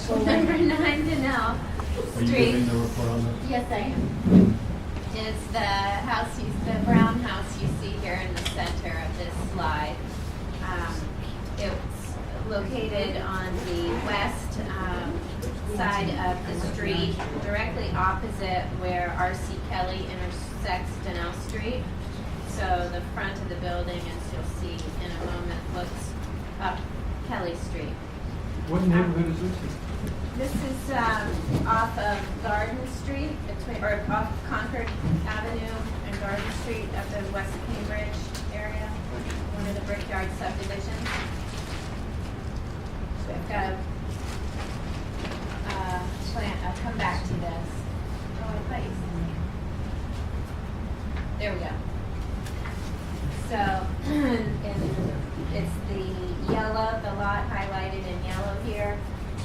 Number 9 Danell Are you Street. giving the report on this? Yes, I am. Is the house, the brown house you see here in the center of this slide. It's located on the west side of the street, directly opposite where R.C. Kelly intersects Danell Street. So the front of the building, as you'll see in a moment, looks up Kelly Street. What neighborhood is this? This is off of Garden Street, or off Concord Avenue and Garden Street of the West Cambridge area, one of the Brickyard subdivisions. So I've got a plan, I'll come back to this. Oh, I thought you said. There we go. So, it's the yellow, the lot highlighted in yellow here,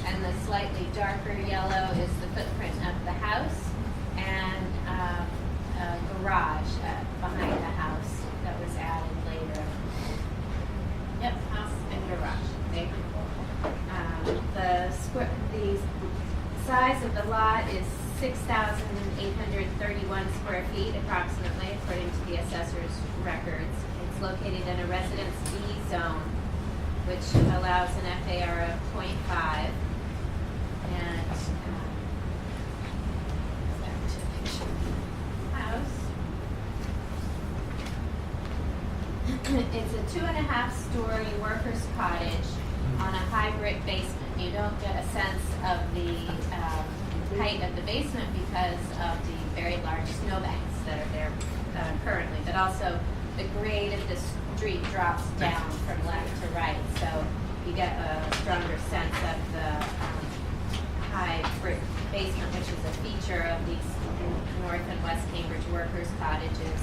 and the slightly darker yellow is the footprint of the house and a garage behind the house that was added later. Yep, house and garage. There you go. The size of the lot is 6,831 square feet approximately, according to the assessor's records. It's located in a Residence B zone, which allows an FAR of 0.5. And back to the picture of the house. It's a 2.5-story workers' cottage on a high brick basement. You don't get a sense of the height of the basement because of the very large snowbanks that are there currently, but also the grade of the street drops down from left to right, so you get a stronger sense of the high brick basement, which is a feature of these North and West Cambridge workers' cottages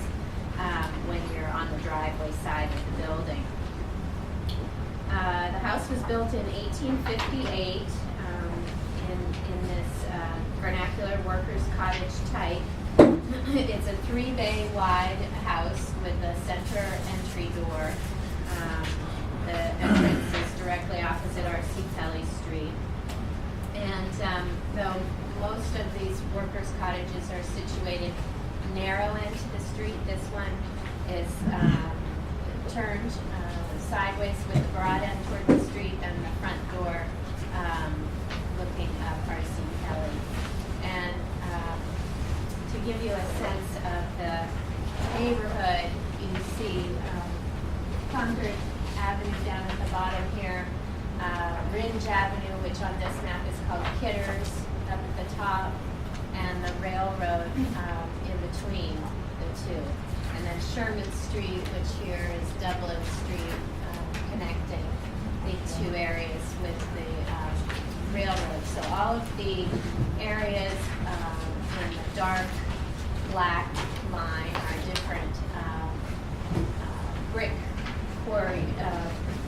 when you're on the driveway side of the building. The house was built in 1858 in this vernacular workers' cottage type. It's a 3-bay wide house with a center entry door. The entrance is directly opposite R.C. Kelly Street. And though most of these workers' cottages are situated narrow into the street, this one is turned sideways with the broad end toward the street and the front door looking up R.C. Kelly. And to give you a sense of the neighborhood, you see Concord Avenue down at the bottom here, Ringe Avenue, which on this map is called Kidders, up at the top, and the railroad in between the two. And then Sherman Street, which here is Dublin Street, connecting the two areas with the railroad. So all of the areas in the dark black line are different brick quarry,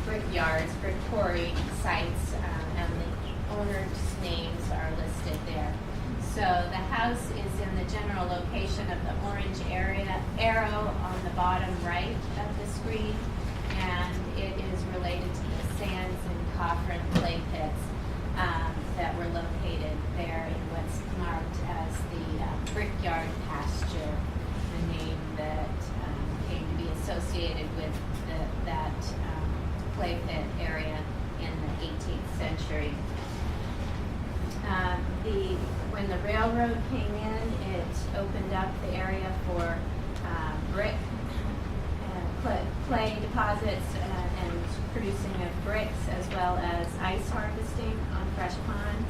brick yards, brick quarry sites, and the owners' names are listed there. So the house is in the general location of the orange arrow on the bottom right of the screen, and it is related to the Sands and Coffrin clay pits that were located there in what's marked as the Brickyard Pasture, the name that came to be associated with that clay pit area in the 18th century. When the railroad came in, it opened up the area for brick, clay deposits and producing of bricks, as well as ice harvesting on Fresh Pond,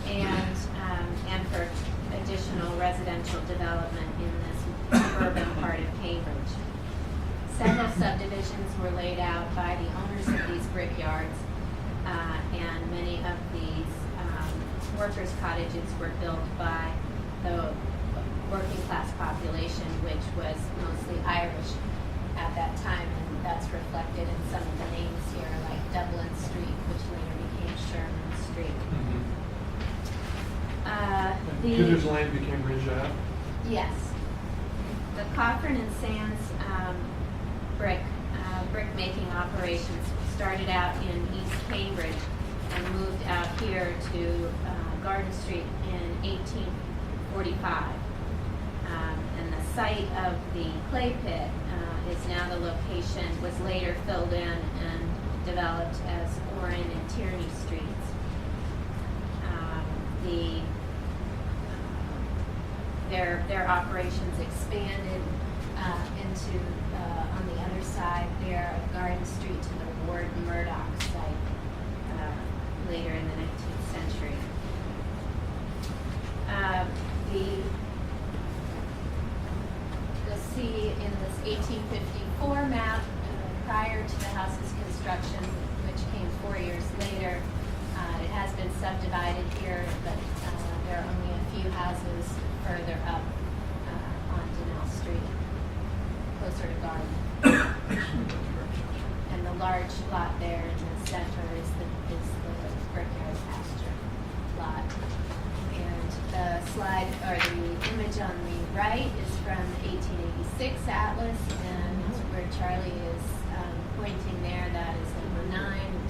and for additional residential development in this suburban part of Cambridge. Several subdivisions were laid out by the owners of these brickyards, and many of these workers' cottages were built by the working class population, which was mostly Irish at that time, and that's reflected in some of the names here, like Dublin Street, which later became Sherman Street. Kidders Lane became Ridge Ave? Yes. The Coffrin and Sands brick making operations started out in East Cambridge and moved out here to Garden Street in 1845. And the site of the clay pit is now the location, was later filled in and developed as Oren and Tierney Streets. Their operations expanded into on the other side there of Garden Street to the Ward Murdoch site later in the 19th century. You'll see in this 1854 map, prior to the house's construction, which came 4 years later, it has been subdivided here, but there are only a few houses further up on Denell Street, closer to Garden. And the large lot there in the center is the Brickyard pasture lot. And the slide, or the image on the right is from the 1886 atlas, and where Charlie is pointing there, that is number 9.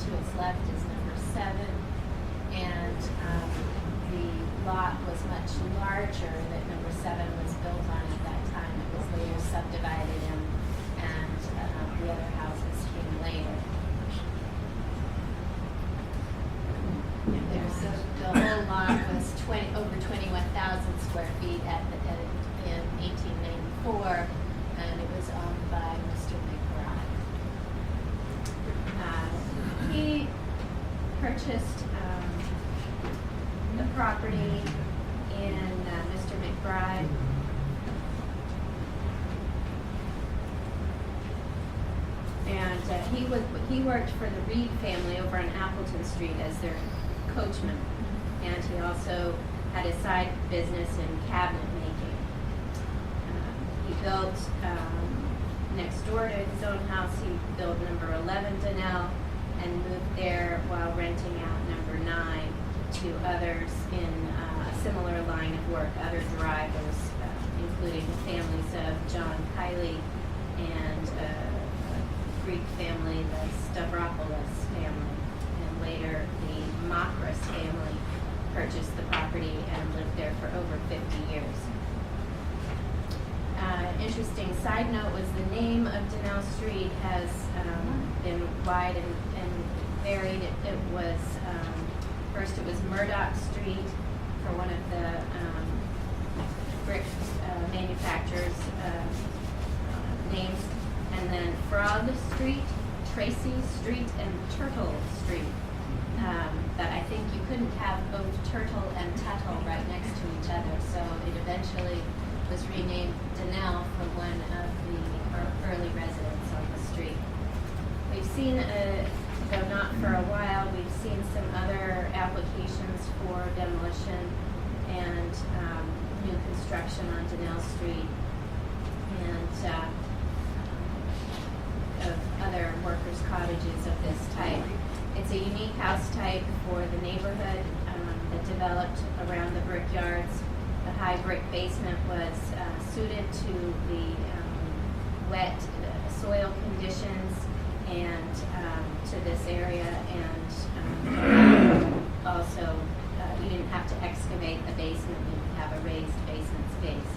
To its left is number 7. And the lot was much larger that number 7 was built on at that time. It was later subdivided and the other houses came later. So the whole lot was over 21,000 square feet in 1894, and it was owned by Mr. McBride. He purchased the property in Mr. McBride. And he worked for the Reed family over on Appleton Street as their coachman, and he also had a side business in cabinet making. He built next door to his own house. He built number 11 Denell and moved there while renting out number 9 to others in a similar line of work, other drivers, including the families of John Kiley and a Greek family, the Stavropoulos family, and later the Makris family purchased the property and lived there for over 50 years. Interesting side note was the name of Denell Street has been wide and varied. It was first it was Murdoch Street for one of the brick manufacturers' names, and then Frog Street, Tracy Street, and Turtle Street. But I think you couldn't have both Turtle and Tuttle right next to each other, so it eventually was renamed Denell for one of the early residents on the street. We've seen, though not for a while, we've seen some other applications for demolition and new construction on Denell Street, and of other workers' cottages of this type. It's a unique house type for the neighborhood that developed around the brickyards. The high brick basement was suited to the wet soil conditions and to this area, and also you didn't have to excavate the basement, you could have a raised basement space.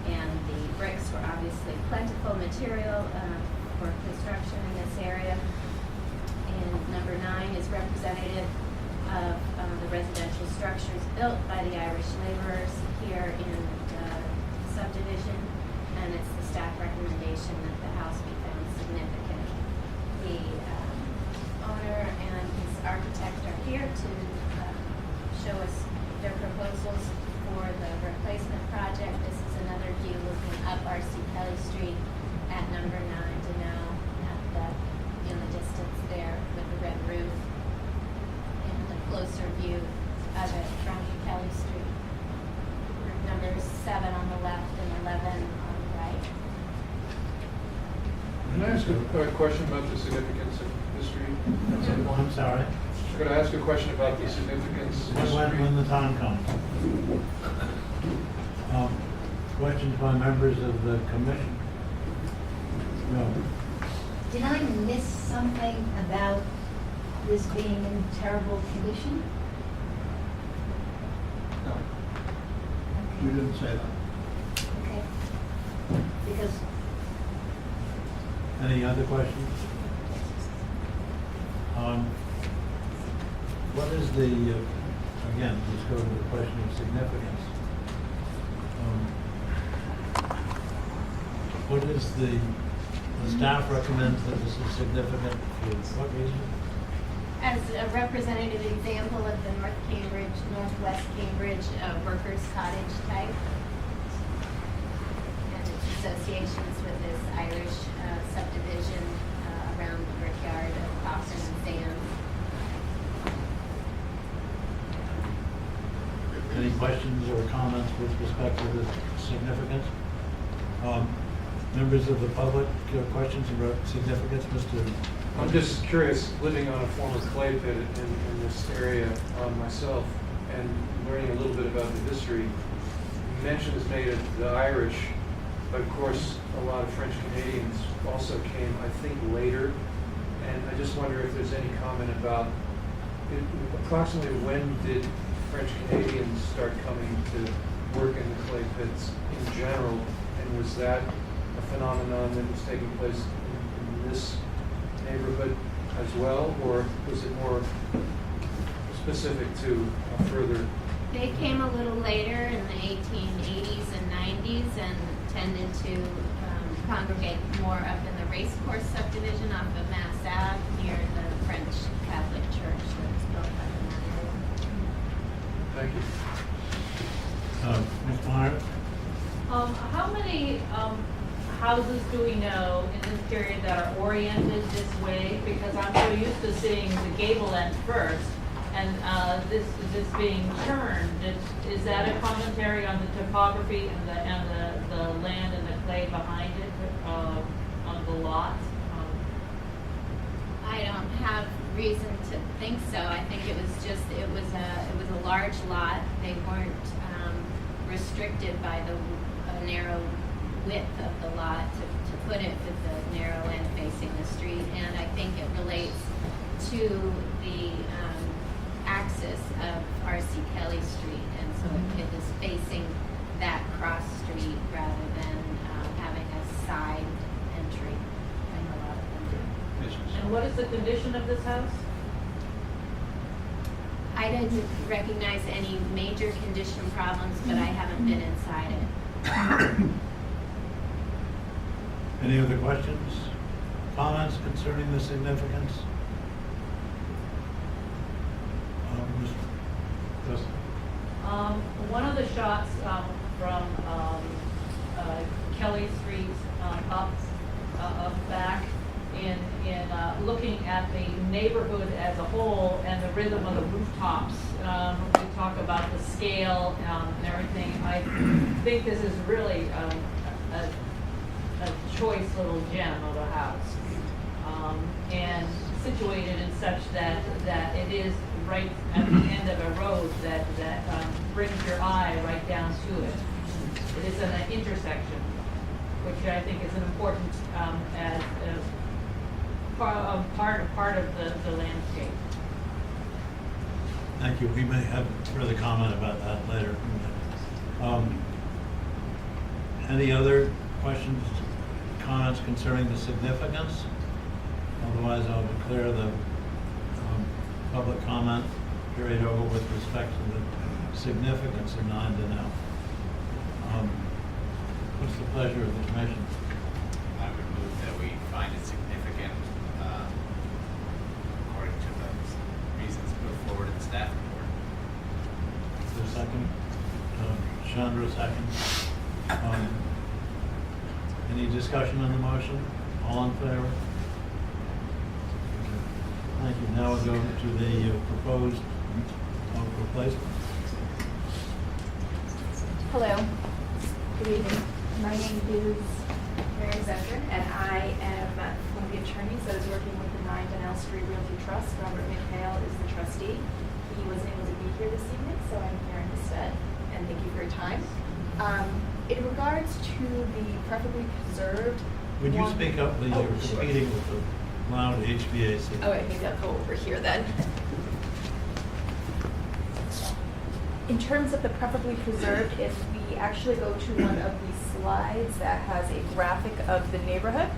And the bricks were obviously plentiful material for construction in this area. And number 9 is representative of the residential structures built by the Irish laborers here in the subdivision, and it's the staff recommendation that the house be found significant. The owner and his architect are here to show us their proposals for the replacement project. This is another view looking up R.C. Kelly Street at number 9 Denell, in the distance there with the red roof, and a closer view of it from Kelly Street. Numbers 7 on the left and 11 on the right. Can I ask a question about the significance of the street? Oh, I'm sorry. Could I ask a question about the significance of the street? When the time comes. Questions by members of the commission? No. Did I miss something about this being in terrible condition? No, you Okay. didn't say that. Okay. Because, Any other questions? What is the, again, let's go to the question of significance. What is the staff recommends that this is significant for what reason? As a representative example of the North Cambridge, Northwest Cambridge workers' cottage type, and its associations with this Irish subdivision around the brickyard of Coffin and Sands. Any questions or comments with respect to the significance? Members of the public, questions about significance, Mr. I'm just curious, living on a former clay pit in this area myself, and learning a little bit about the history. Mention is made of the Irish, but of course, a lot of French Canadians also came, I think, later. And I just wonder if there's any comment about approximately when did French Canadians start coming to work in the clay pits in general, and was that a phenomenon that was taking place in this neighborhood as well, or was it more specific to further? They came a little later in the 1880s and 90s and tended to congregate more up in the racecourse subdivision off of Mass Ave near the French Catholic Church that was built up in that area. Thank you. Ms. Meyer? How many houses do we know in this period that are oriented this way? Because I'm so used to seeing the gable end first, and this being turned. Is that a commentary on the topography and the land and the clay behind it on the lot? I don't have reason to think so. I think it was a large lot. They weren't restricted by the narrow width of the lot to put it with the narrow end facing the street. And I think it relates to the axis of R.C. Kelly Street, and so it is facing that cross street rather than having a side entry like a lot of them do. And what is the condition of this house? I didn't recognize any major condition problems, but I haven't been inside it. Any other questions, comments concerning the significance? Mr. Justin? One of the shots from Kelly Street up back in looking at the neighborhood as a whole and the rhythm of the rooftops. We talk about the scale and everything. I think this is really a choice little gem of a house, and situated in such that it is right at the end of a road that brings your eye right down to it. It is an intersection, which I think is an important as part of the landscape. Thank you. We may have further comment about that later. Any other questions, comments concerning the significance? Otherwise, I'll declare the public comment period over with respect to the significance of 9 to now. What's the pleasure of the commission? I would move that we find it significant according to the reasons put forward in the staff report. Is there a second? Chandra, second. Any discussion on the motion? All in favor? Thank you. Now we'll go to the proposed replacement. Hello, good evening. My name is Mary Zender, and I am one of the attorneys that is working with the 9 Donnell Street Realty Trust. Robert McHale is the trustee. He wasn't able to be here this evening, so I'm here in his stead, and thank you for your time. In regards to the preferably preserved... Would you one- speak up, please? Oh, You're sure. competing with the loud HVAC. Okay, maybe I'll go over here then. In terms of the preferably preserved, if we actually go to one of these slides that has a graphic of the neighborhood,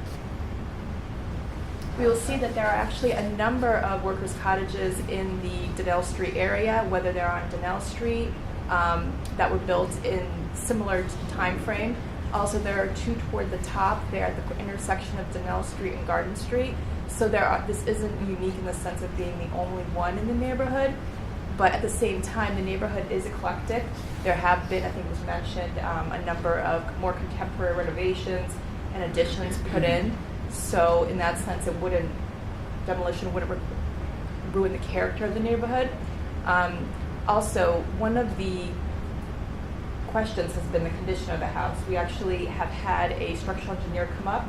we will see that there are actually a number of workers' cottages in the Donnell Street area, whether they're on Donnell Street, that were built in similar time frame. Also, there are two toward the top there at the intersection of Donnell Street and Garden Street. So this isn't unique in the sense of being the only one in the neighborhood, but at the same time, the neighborhood is eclectic. There have been, I think it was mentioned, a number of more contemporary renovations and additions put in. So in that sense, demolition wouldn't ruin the character of the neighborhood. Also, one of the questions has been the condition of the house. We actually have had a structural engineer come up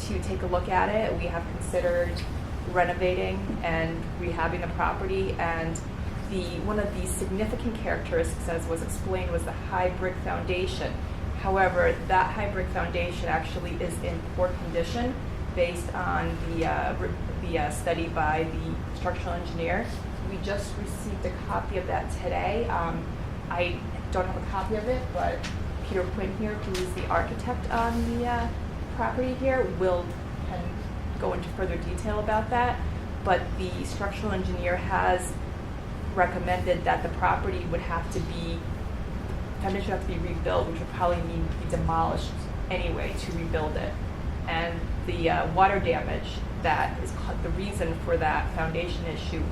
to take a look at it. We have considered renovating and rehabbing the property, and one of the significant characteristics, as was explained, was the high brick foundation. However, that high brick foundation actually is in poor condition based on the study by the structural engineer. We just received a copy of that today. I don't have a copy of it, but Peter Quinn here, who is the architect on the property here, can go into further detail about that. But the structural engineer has recommended that the property would have to be, foundation would have to be rebuilt, which would probably mean be demolished anyway to rebuild it. And the water damage that is the reason for that foundation issue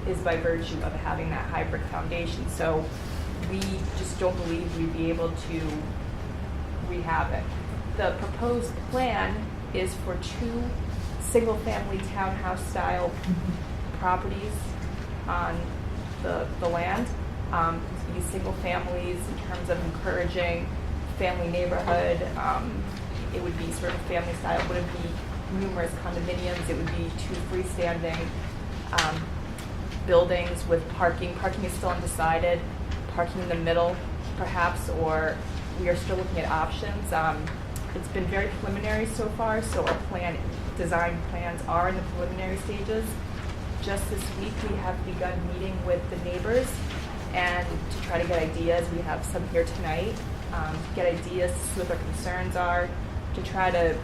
is by virtue of having that high brick foundation. So we just don't believe we'd be able to rehab it. The proposed plan is for 2 single-family townhouse-style properties on the land. These single families, in terms of encouraging family neighborhood, it would be sort of family style. It wouldn't be numerous condominiums. It would be 2 freestanding buildings with parking. Parking is still undecided. Parking in the middle, perhaps, or we are still looking at options. It's been very preliminary so far, so our design plans are in the preliminary stages. Just this week, we have begun meeting with the neighbors and to try to get ideas. We have some here tonight, to get ideas to see what their concerns are, to try to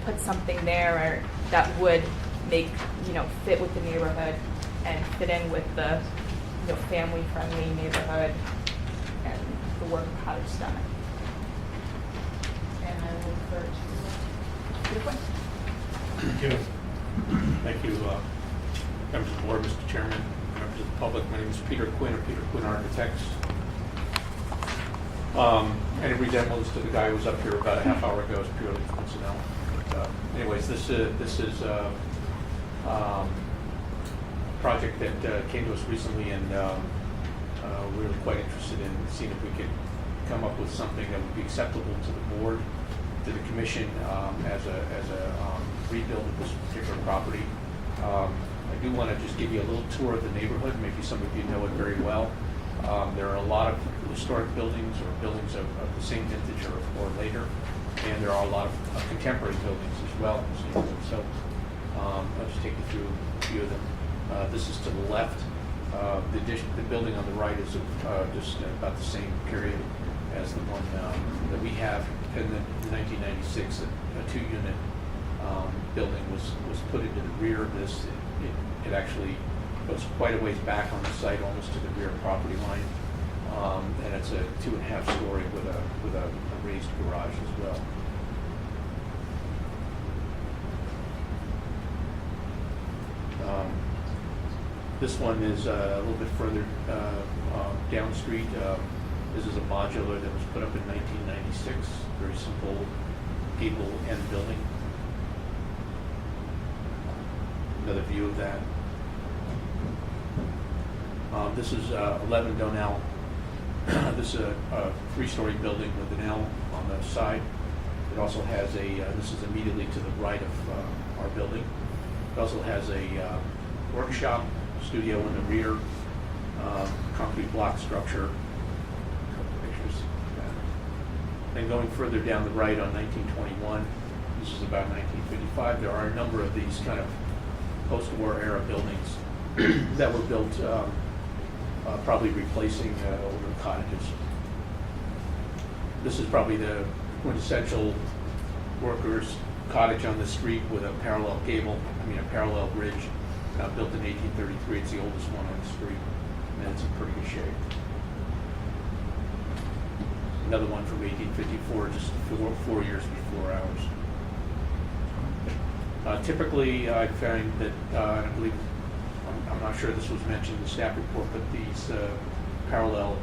put something there that would make, fit with the neighborhood and fit in with the, family-friendly neighborhood and the work cottage style. And I will refer to Peter Quinn. Thank you. Thank you, members of the board, Mr. Chairman, members of the public. My name is Peter Quinn of Peter Quinn Architects. Any resemblance to the guy who was up here about a half hour ago is purely coincidental. But, anyways, this is a project that came to us recently, and we were quite interested in seeing if we could come up with something that would be acceptable to the board, to the commission, as a rebuild of this particular property. I do want to just give you a little tour of the neighborhood. Maybe some of you know it very well. There are a lot of historic buildings or buildings of the same vintage or later, and there are a lot of contemporary buildings as well in this neighborhood. So I'll just take you through a few of them. This is to the left. The building on the right is just about the same period as the one that we have. In the 1996, a 2-unit building was put into the rear of this. It actually goes quite a ways back on the site, almost to the rear property line, and it's a 2.5-story with a raised garage as well. This one is a little bit further down the street. This is a modular that was put up in 1996. Very simple gable end building. Another view of that. This is 11 Donnell. This is a 3-story building with an L on the side. It also has this is immediately to the right of our building. It also has a workshop, studio in the rear, concrete block structure. A couple pictures of that. And going further down the right on 1921, this is about 1955. There are a number of these kind of post-war era buildings that were built, probably replacing older cottages. This is probably the quintessential workers' cottage on the street with a parallel bridge, built in 1833. It's the oldest one on the street, and it's in pretty good shape. Another one from 1854, just 4 years before ours. Typically, I find that, and I believe, I'm not sure this was mentioned in the staff report, but these parallel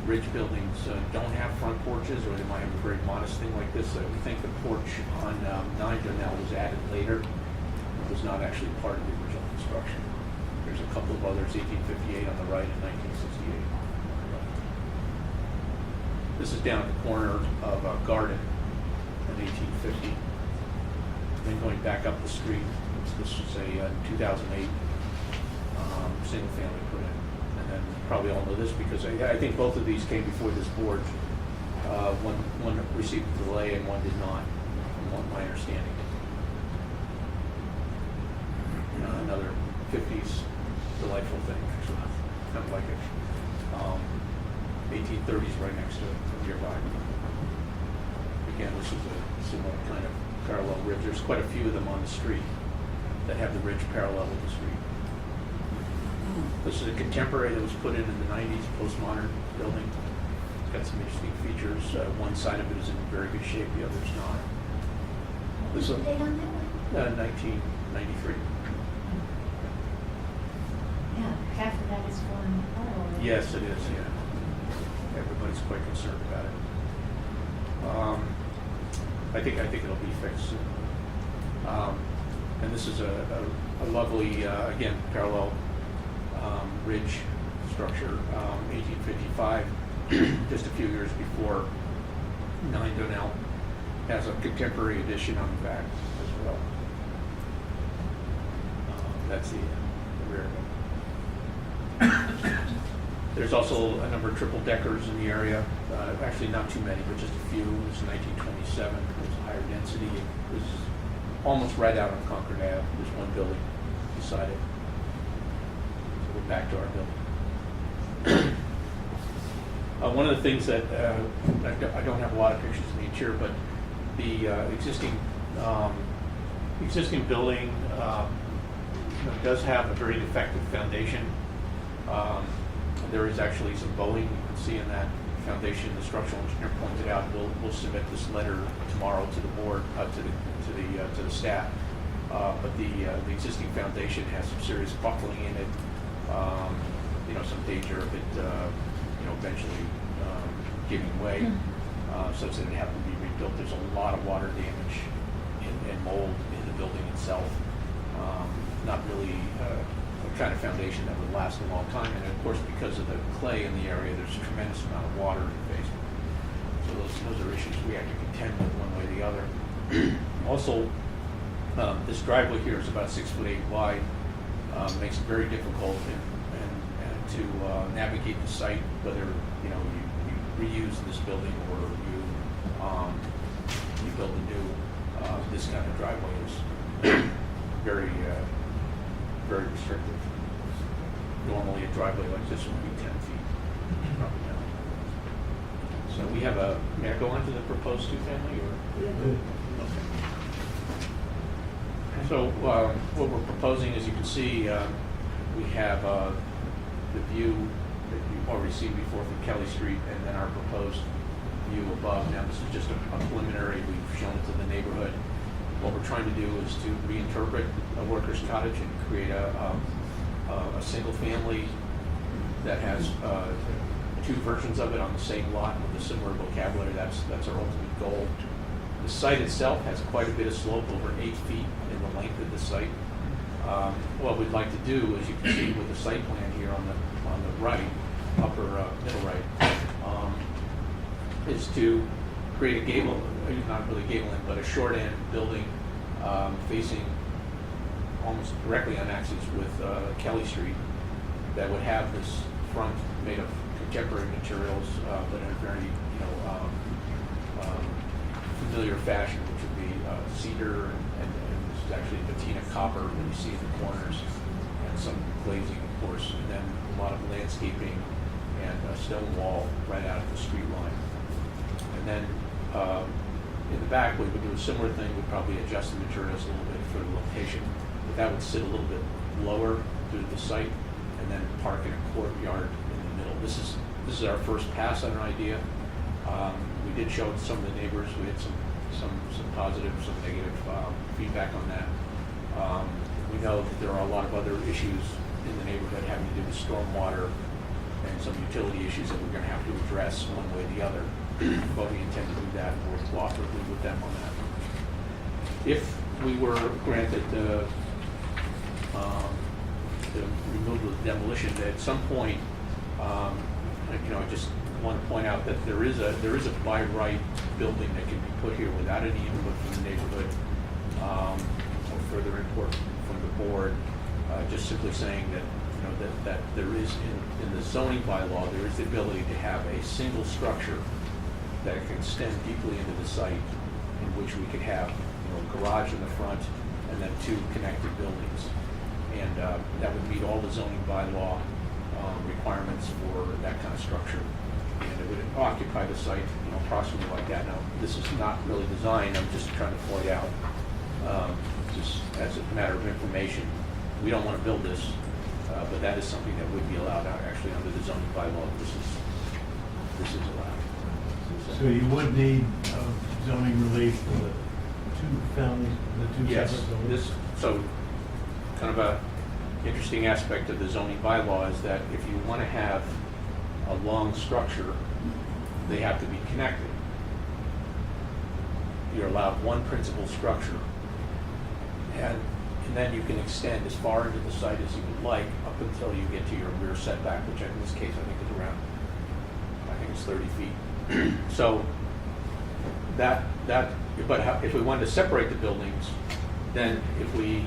ridge buildings don't have front porches, or they might have a very modest thing like this. We think the porch on 9 Donnell was added later. It was not actually part of the original construction. There's a couple of others, 1858 on the right and 1968 on the left. This is down at the corner of Garden in 1850. Then going back up the street, this was a 2008 single family put in. And then you probably all know this because I think both of these came before this board. One received a delay and one did not, from my understanding. Another 50s delightful thing, actually. Kind of like it. 1830s right next to it, nearby. Again, this is a similar kind of parallel ridge. There's quite a few of them on the street that have the ridge parallel with the street. This is a contemporary that was put in the 90s, postmodern building. It's got some interesting features. One side of it is in very good shape, the other's not. What's the date on that one? 1993. Yeah, half of that is falling apart already. Yes, it is, yeah. Everybody's quite concerned about it. I think it'll be fixed soon. And this is a lovely, again, parallel ridge structure, 1855, just a few years before 9 Donnell. Has a contemporary addition on the back as well. That's the rear. There's also a number of triple deckers in the area. Actually, not too many, but just a few. It was 1927. It was a higher density. It was almost right out on Concord Ave. There's one building beside it. So we're back to our building. One of the things that I don't have a lot of pictures of each here, but the existing building does have a very defective foundation. There is actually some bowing you can see in that foundation. The structural engineer pointed out. We'll submit this letter tomorrow to the board, to the staff. But the existing foundation has some serious buckling in it. Some danger of it, eventually giving way, such that it have to be rebuilt. There's a lot of water damage and mold in the building itself. Not really a kind of foundation that would last a long time. And of course, because of the clay in the area, there's a tremendous amount of water in the basement. So those are issues we have to contend with one way or the other. Also, this driveway here is about 6'8" wide. Makes it very difficult and to navigate the site, whether you reuse this building or you build a new. This kind of driveway is very very restrictive. Normally, a driveway like this would be 10 feet. Probably not. So we have a. May I go on to the proposed two-family or? Okay. So what we're proposing, as you can see, we have the view that you've already seen before from Kelly Street, and then our proposed view above. Now, this is just a preliminary. We've shown it to the neighborhood. What we're trying to do is to reinterpret a worker's cottage and create a single family that has two versions of it on the same lot with a similar vocabulary. That's our ultimate goal. The site itself has quite a bit of slope, over 8 feet in the length of the site. What we'd like to do, as you can see with the site plan here on the right, middle right, is to create a gable, not really gable end, but a short end building facing almost directly on axis with Kelly Street that would have this front made of contemporary materials, but in a very familiar fashion, which would be cedar and is actually patina copper that you see in the corners, and some glazing, of course, and then a lot of landscaping and a stone wall right out at the street line. And then in the back, we would do a similar thing. We'd probably adjust the materials a little bit for the location, but that would sit a little bit lower through the site, and then park in a courtyard in the middle. This is our first pass on our idea. We did show it to some of the neighbors. We had some positive, some negative feedback on that. We know that there are a lot of other issues in the neighborhood having to do with stormwater and some utility issues that we're going to have to address one way or the other. But we intend to do that and work cooperatively with them on that. If we were granted the removal of demolition, at some point, I just want to point out that there is a by right building that can be put here without any input from the neighborhood, or further input from the board. Just simply saying that, that there is in the zoning bylaw, there is the ability to have a single structure that can extend deeply into the site, in which we could have, a garage in the front and then 2 connected buildings. And that would meet all the zoning bylaw requirements for that kind of structure. And it would occupy the site, approximately like that. Now, this is not really designed, I'm just trying to point out, just as a matter of information. We don't want to build this, but that is something that would be allowed actually under the zoning bylaw. This is allowed. So you would need zoning relief for the 2 families, the 2 Yes, separate buildings? so kind of a interesting aspect of the zoning bylaw is that if you want to have a long structure, they have to be connected. You're allowed 1 principal structure, and then you can extend as far into the site as you would like up until you get to your rear setback, which in this case I think is around, it's 30 feet. So but if we wanted to separate the buildings, then if we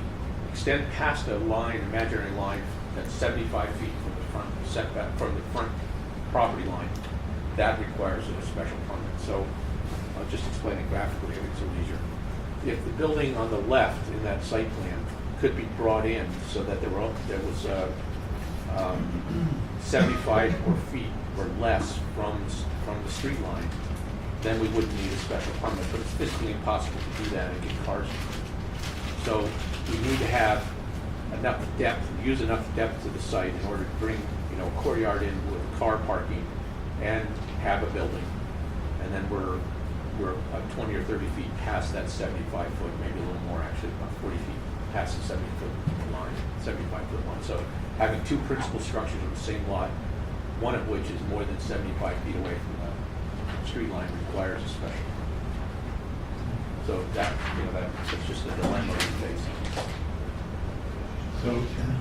extend past a line, imaginary line, that's 75 feet from the front setback, from the front property line, that requires a special permit. So I'll just explain it graphically, I think it's a little easier. If the building on the left in that site plan could be brought in so that there was 75 feet or less from the street line, then we wouldn't need a special permit. But it's physically impossible to do that and get cars in. So we need to have enough depth, use enough depth to the site in order to bring a courtyard in with car parking and have a building. And then we're 20 or 30 feet past that 75 foot, maybe a little more actually, about 40 feet past the 75 foot line. So having 2 principal structures on the same lot, one of which is more than 75 feet away from the street line, requires a special. So that's just a dilemma we face. So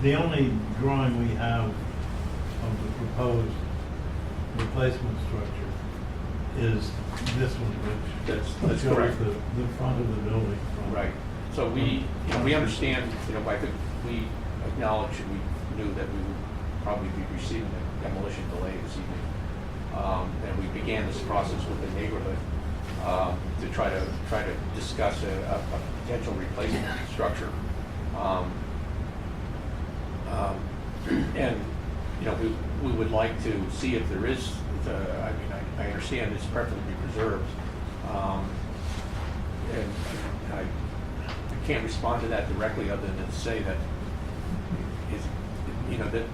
the only drawing we have of the proposed replacement structure is this one, which That's shows correct. the front of the building. Right. So we understand, I think we acknowledge and we knew that we would probably be receiving a demolition delay this evening. And we began this process with the neighborhood to try to discuss a potential replacement structure. And we would like to see if there is. I understand it's preferably be preserved, and I can't respond to that directly other than to say that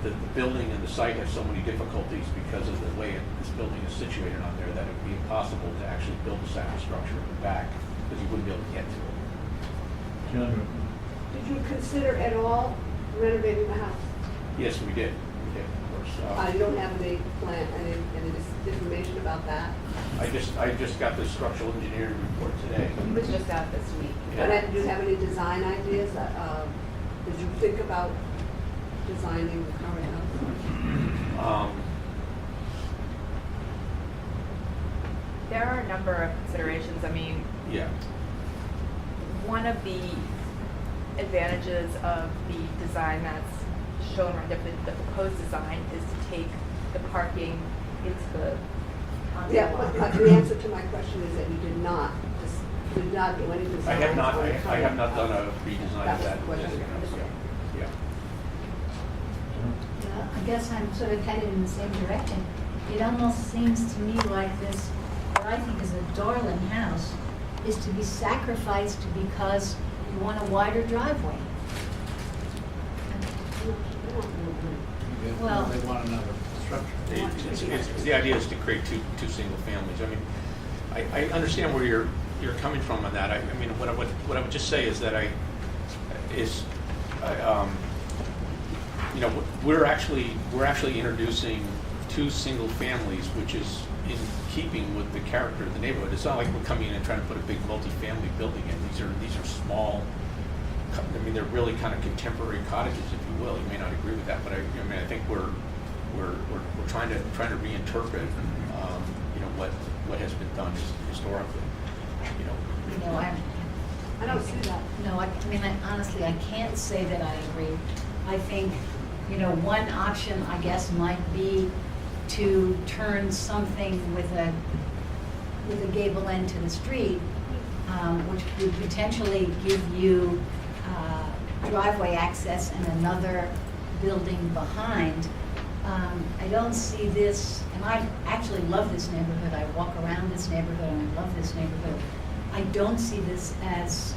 the building and the site have so many difficulties because of the way this building is situated on there that it would be impossible to actually build a second structure in the back because you wouldn't be able to get to it. Chandra? Did you consider at all renovating the house? Yes, we did. We did, of course. You don't have any plan, any information about that? I just got the structural engineering report today. It was just out this week. Yeah. Do you have any design ideas? Did you think about designing the current house? There are a number of considerations. Yeah. One of the advantages of the design that's shown, or the proposed design, is to take the parking into the condo Yeah, lot. but the answer to my question is that you did not did not do any design? I have not, for the I have not done current a redesign That of was that. the question. Yeah. Yeah, I guess I'm sort of headed in the same direction. It almost seems to me like this, what I think is a darling house, is to be sacrificed because you want a wider driveway. Well- They want another structure. The idea is to create two single families. I mean, I understand where you're coming from on that. I mean, what I would just say is that you know, we're actually introducing two single families, which is in keeping with the character of the neighborhood. It's not like we're coming in and trying to put a big multi-family building in. These are small. I mean, they're really kind of contemporary cottages, if you will. You may not agree with that, but I mean, I think we're trying to reinterpret, you know, what has been done historically. You know, I don't see that. No, I mean, honestly, I can't say that I agree. I think, you know, one option, I guess, might be to turn something with a gable end to the street, which would potentially give you driveway access and another building behind. I don't see this, and I actually love this neighborhood. I walk around this neighborhood and I love this neighborhood. I don't see this as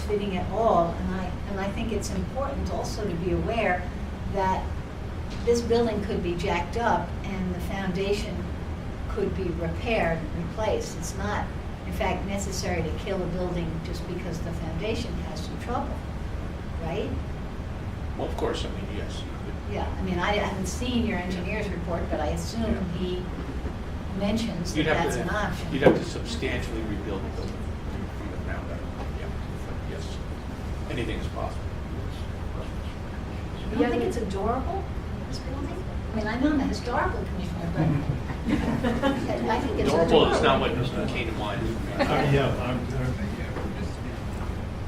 fitting at all, and I think it's important also to be aware that this building could be jacked up and the foundation could be repaired and replaced. It's not, in fact, necessary to kill a building just because the foundation has some trouble, right? well, of course. I mean, yes. You could, Yeah, I mean, I haven't seen your engineer's report, but I assume he mentions that You'd have that's to, an option. You'd have to substantially rebuild the building from the ground up. Yeah, but yes, anything is possible. You don't think it's adorable, this building? I mean, I know I'm a historical commissioner, but I think it's adorable. Adorable is not what came to mind.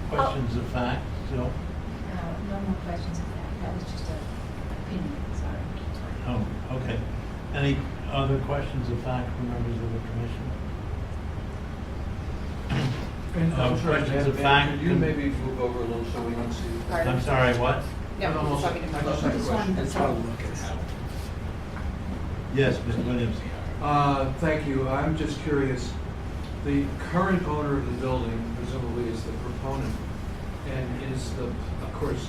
Questions of fact, Jill? No more questions of that. That was just an opinion, sorry. Oh, okay. Any other questions of fact from members of the commission? And I'm sorry, Questions of Dan, fact? could you maybe move over a little so we can see? Pardon? I'm sorry, what? No, I he's talking to just had a This one, question. that's all. Yes, Ms. Williams. Thank you. I'm just curious. The current owner of the building presumably is the proponent, and is of course,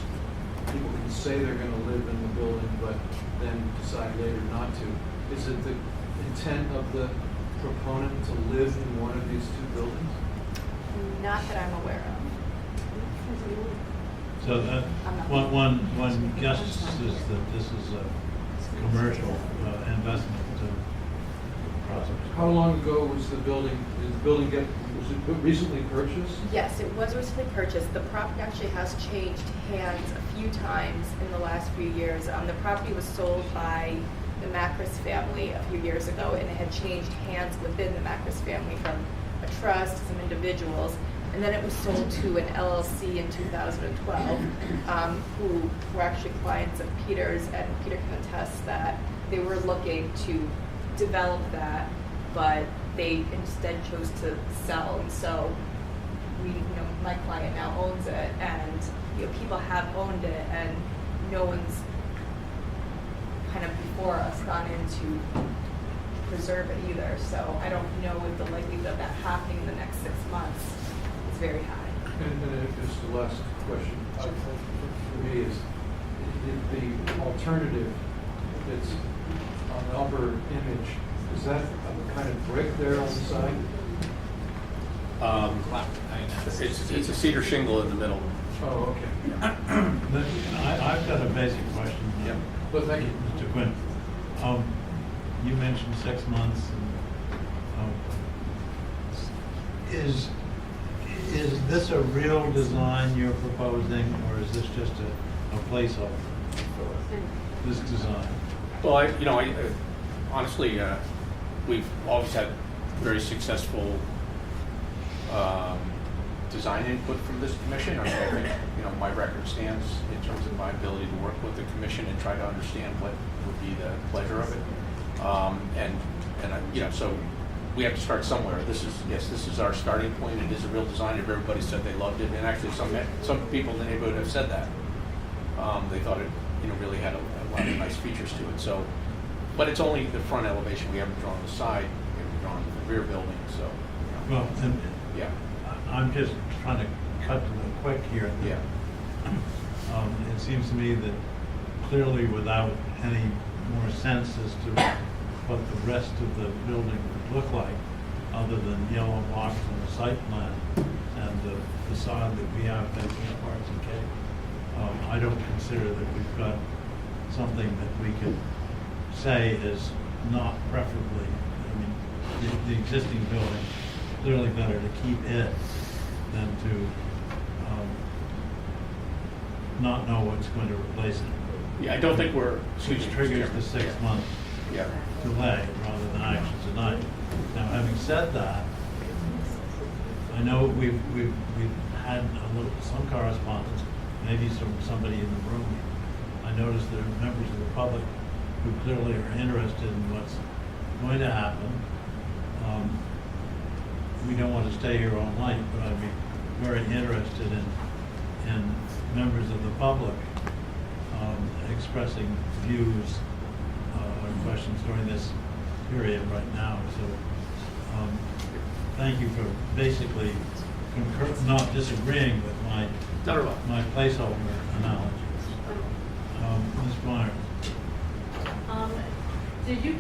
people can say they're going to live in the building, but then decide later not to. Is it the intent of the proponent to live in one of these two buildings? Not that I'm aware of. So one guesses that this is a commercial investment project. How long ago was the building, was it recently purchased? Yes, it was recently purchased. The property actually has changed hands a few times in the last few years. The property was sold by the Macris family a few years ago, and it had changed hands within the Macris family from a trust to some individuals. And then it was sold to an LLC in 2012, who were actually clients of Peter's, and Peter can attest that they were looking to develop that, but they instead chose to sell. And so my client now owns it, and people have owned it, and no one's kind of before us gone in to preserve it either. So I don't know if the likelihood of that happening in the next 6 months is very high. And just the last question for me is, the alternative that's on the upper image, is that a kind of brick there on the side? It's a cedar shingle in the middle. Oh, okay. I've got a basic question. Yep. Well, thank you. Mr. Quinn, you mentioned 6 months. Is this a real design you're proposing, or is this just a placeholder for this design? Well, I honestly, we've always had very successful design input from this commission. I mean, I think, my record stands in terms of my ability to work with the commission and try to understand what would be the pleasure of it. So we have to start somewhere. This is our starting point. It is a real design. Everybody said they loved it, and actually some people in the neighborhood have said that. They thought it, really had a lot of nice features to it. So, but it's only the front elevation. We haven't drawn the side. We haven't drawn the rear building. So, Well, and yeah, I'm just trying to cut to the quick here. yeah. It seems to me that clearly without any more sense as to what the rest of the building would look like, other than yellow box on the site plan and the facade that we have facing up Arts and Cape, I don't consider that we've got something that we could say is not preferably, I mean, the existing building, clearly better to keep it than to not know what's going to replace it. Yeah, I don't think we're. Which triggers the 6-month Yeah. delay rather than action tonight. Now, having said that, I know we've had some correspondence, maybe from somebody in the room. I noticed there are members of the public who clearly are interested in what's going to happen. We don't want to stay here all night, but I'd be very interested in members of the public expressing views or questions during this period right now. So thank you for basically not disagreeing with my Not at all. my placeholder analogy. Ms. Meyer. Did you,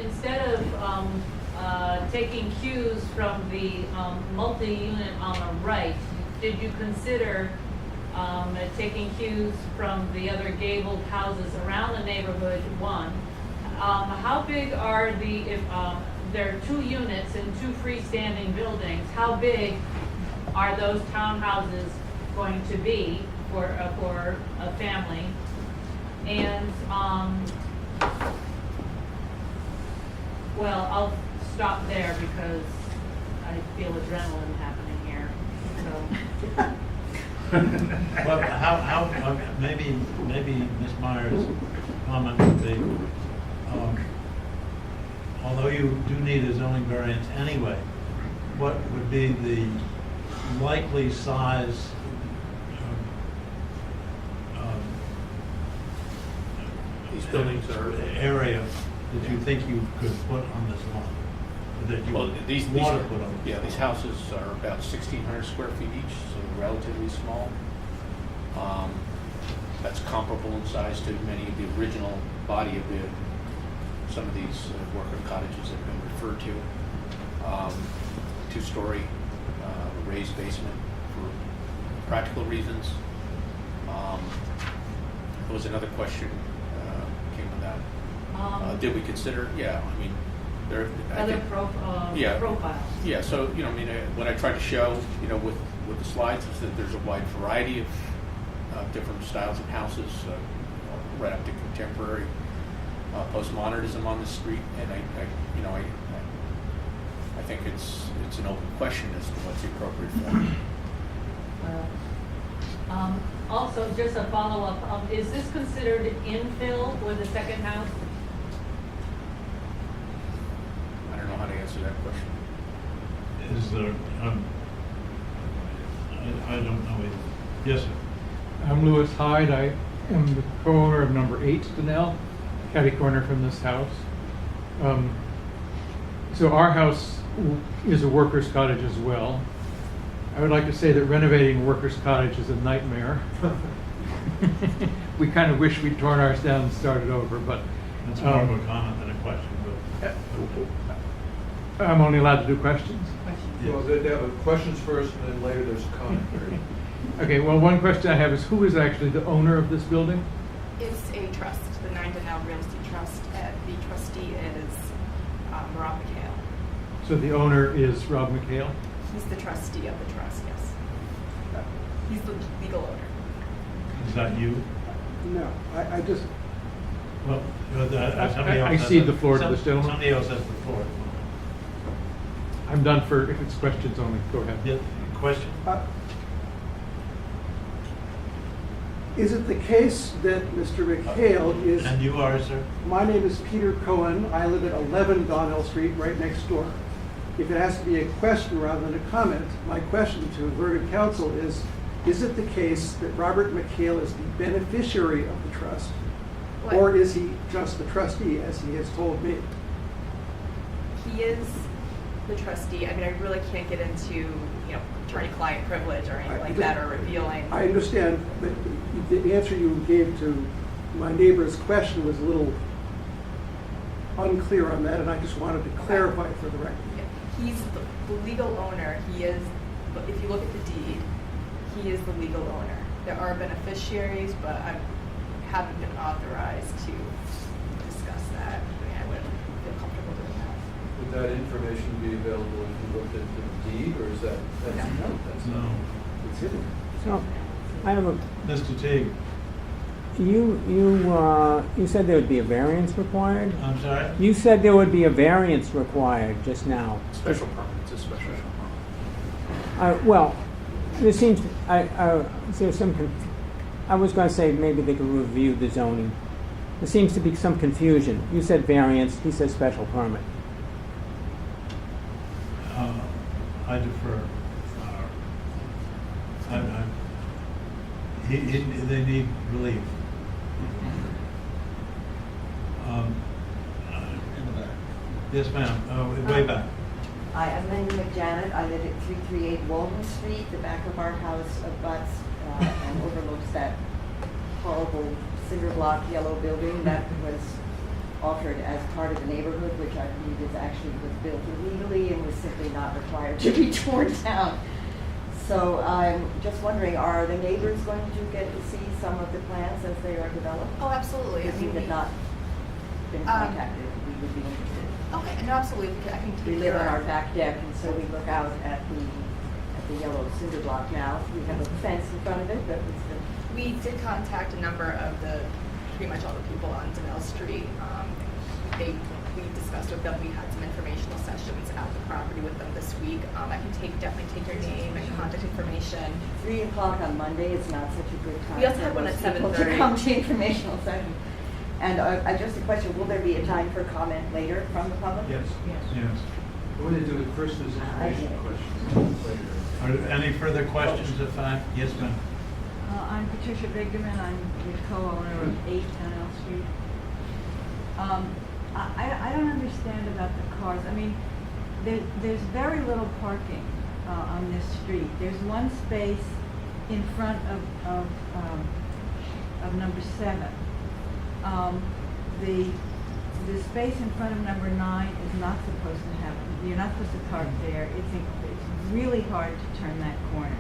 instead of taking cues from the multi-unit on the right, did you consider taking cues from the other gabled houses around the neighborhood? One, how big are if there are 2 units in 2 freestanding buildings, how big are those townhouses going to be for a family? And, well, I'll stop there because I feel adrenaline happening here, so. Well, how maybe Ms. Meyer's comment would be, although you do need a zoning variance anyway, what would be the likely size These buildings are. area that you think you could put on this lot? That you Well, want to put on? Yeah, these houses are about 1,600 square feet each, so relatively small. That's comparable in size to many of the original body of some of these worker cottages that have been referred to. 2-story raised basement for practical reasons. There was another question came with that. Did we consider? Yeah, I mean, there. Profiles. Yeah, so, what I tried to show, with the slides is that there's a wide variety of different styles of houses, right up to contemporary postmodernism on the street, and I think it's an open question as to what's the appropriate form. Also, just a follow-up, is this considered infill with the second house? I don't know how to answer that question. Is there, I don't know either. Yes, sir. I'm Louis Hyde. I am the co-owner of number 8 Stenell, catty corner from this house. So our house is a workers' cottage as well. I would like to say that renovating a workers' cottage is a nightmare. We kind of wish we'd torn ours down and started over, but That's more of a comment than a question, but. I'm only allowed to do questions. Yes. Well, they have questions first, and then later there's a comment period. Okay, well, one question I have is who is actually the owner of this building? It's a trust, the 9 Denell Realty Trust, and the trustee is Rob McHale. So the owner is Rob McHale? He's the trustee of the trust, yes. He's the legal owner. Is that you? No, I just, Well, somebody else I has cede the floor to this gentleman. Somebody else has the floor. I'm done for, if it's questions only, go ahead. Yeah, question? is it the case that Mr. McHale is, And you are, sir? my name is Peter Cohen. I live at 11 Donnell Street, right next door. if it has to be a question rather than a comment, my question to averted counsel is it the case that Robert McHale is the beneficiary of the trust? What? Or is he just the trustee, as he has told me? He is the trustee. I mean, I really can't get into, attorney-client privilege or anything like that, or revealing. I understand, but the answer you gave to my neighbor's question was a little unclear on that, and I just wanted to clarify for the record. He's the legal owner. He is, if you look at the deed, he is the legal owner. There are beneficiaries, but I haven't been authorized to discuss that. I mean, I wouldn't feel comfortable doing that. Would that information be available if you looked at the deed, or is that, that's No. It's hidden. So, I have a, Mr. Teague, you said there would be a variance required? I'm sorry? You said there would be a variance required just now. Special permit, it's a special permit. Well, there seems, there's some, I was going to say maybe they could review the zoning. There seems to be some confusion. You said variance, he says special permit. I defer. They need relief. In the back. Yes, ma'am. Way back. Hi, I'm Linda McJanet. I live at 338 Walton Street. The back of our house abuts and overlooks that horrible cinder block yellow building that was offered as part of the neighborhood, which I believe is actually was built illegally and was simply not required to be torn down. So I'm just wondering, are the neighbors going to get to see some of the plans as they are developed? Oh, absolutely. If you have not been contacted, we would be interested. Okay, no, absolutely. I can take We live on your- our back deck, and so we look out at the yellow cinder block now. We have a fence in front of it, but it's the, We did contact a number of pretty much all the people on Denell Street. We discussed with them. We had some informational sessions at the property with them this week. I can definitely take your name and contact information. 3 o'clock on Monday is not such a good time. We also for had one most at people 7:30. to come to informational session. And just a question, will there be a time for comment later from the public? Yes. Yes. What do they do with first is information questions later? Are there any further questions of fact? Yes, ma'am. I'm Patricia Bigderman. I'm the co-owner of 8 L Street. I don't understand about the cars. I mean, there's very little parking on this street. There's one space in front of number 7. The space in front of number 9 is not supposed to have. You're not supposed to park there. It's really hard to turn that corner.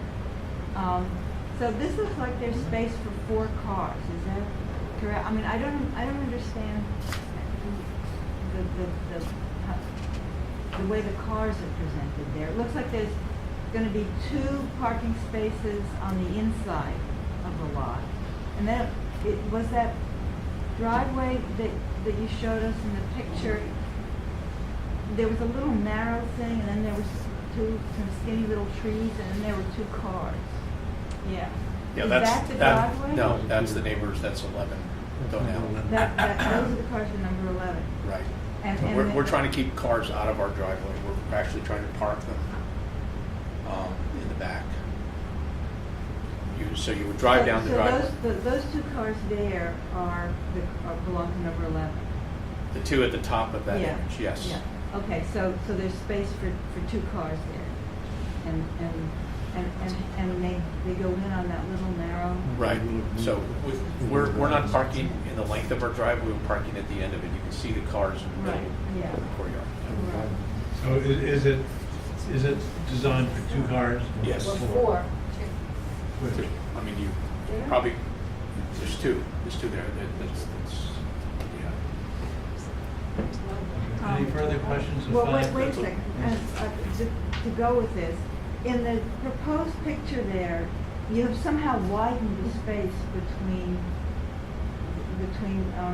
So this looks like there's space for 4 cars. Is that correct? I mean, I don't understand the way the cars are presented there. It looks like there's going to be 2 parking spaces on the inside of the lot, and then was that driveway that you showed us in the picture. There was a little narrow thing, and then there was some skinny little trees, and then there were 2 cars. Yeah. Yeah, Is that's, that the that, driveway? no, that's the neighbors, that's 11, Donell. Those are the cars for number 11. Right. And We're trying to keep cars out of our driveway. We're actually trying to park them in the back. So you would drive down the driveway. Those 2 cars there belong to number 11. The 2 at the top of that Yeah, image, yes. Yeah. Okay, so there's space for 2 cars there, and they go in on that little narrow. Right, so we're not parking in the length of our driveway, we're parking at the end of it. You can see the cars in the middle Right, yeah. of the courtyard. Right. So is it designed for 2 cars? Yes. Or 4. Which- I mean, you probably, there's 2 there. That's yeah. Any further questions of Well, fact? wait a second, to go with this, in the proposed picture there, you have somehow widened the space between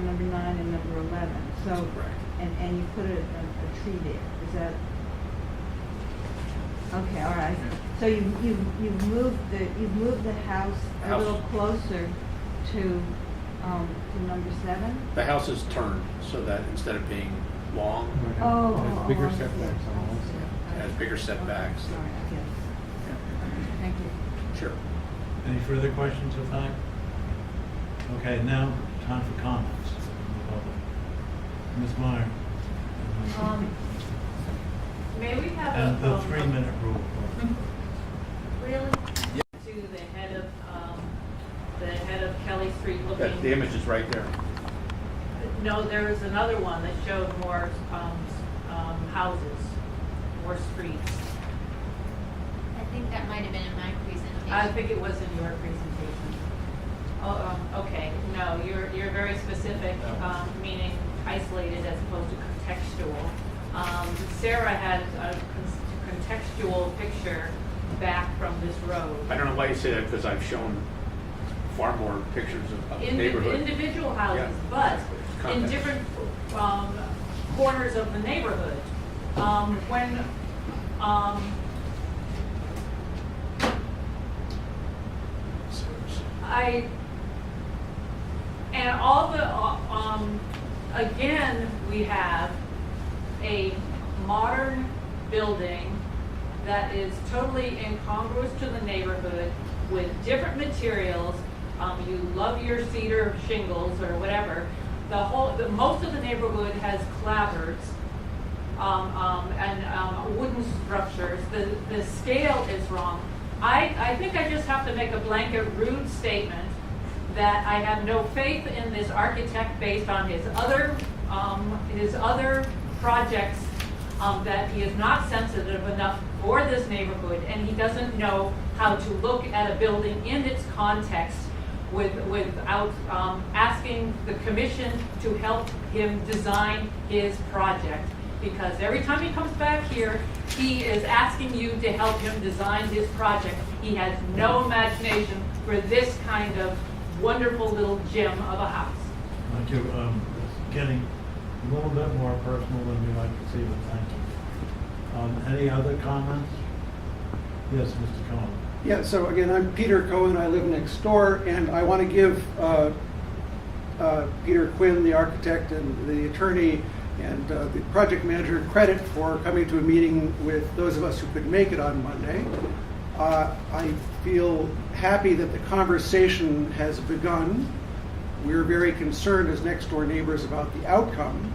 number 9 and number 11, so, Correct. and you put a tree there, is that? Okay, all right, so you've moved the house a little closer to number 7? The house is turned so that instead of being long, There's bigger I see. setbacks on all sides. I has bigger setbacks. Sorry, I get it. Thank you. Sure. Any further questions of that? Okay, now time for comments from the public. Ms. Meyer. May we have And a? the 3-minute rule. Really? To the head of Kelly Street looking. The image is right there. No, there is another one that showed more, houses, more streets. I think that might have been in my presentation. I think it was in your presentation. Oh, okay, no, you're very specific, meaning isolated as opposed to contextual. Sarah had a contextual picture back from this road. I don't know why you say that, because I've shown far more pictures of the neighborhood. Individual houses, Yeah, but exactly. It's in context. different corners of the neighborhood. When and all the again, we have a modern building that is totally incongruous to the neighborhood with different materials. You love your cedar shingles or whatever. Most of the neighborhood has clapboards and wooden structures. The scale is wrong. I think I just have to make a blanket rude statement that I have no faith in this architect based on his other projects, that he is not sensitive enough for this neighborhood, and he doesn't know how to look at a building in its context without asking the commission to help him design his project. Because every time he comes back here, he is asking you to help him design his project. He has no imagination for this kind of wonderful little gem of a house. Thank you. Getting a little bit more personal than we like to see, but thank you. Any other comments? Yes, Mr. Cohen. Yeah, so again, I'm Peter Cohen, I live next door, and I want to give Peter Quinn, the architect, and the attorney, and the project manager credit for coming to a meeting with those of us who could make it on Monday. I feel happy that the conversation has begun. We're very concerned as next door neighbors about the outcome,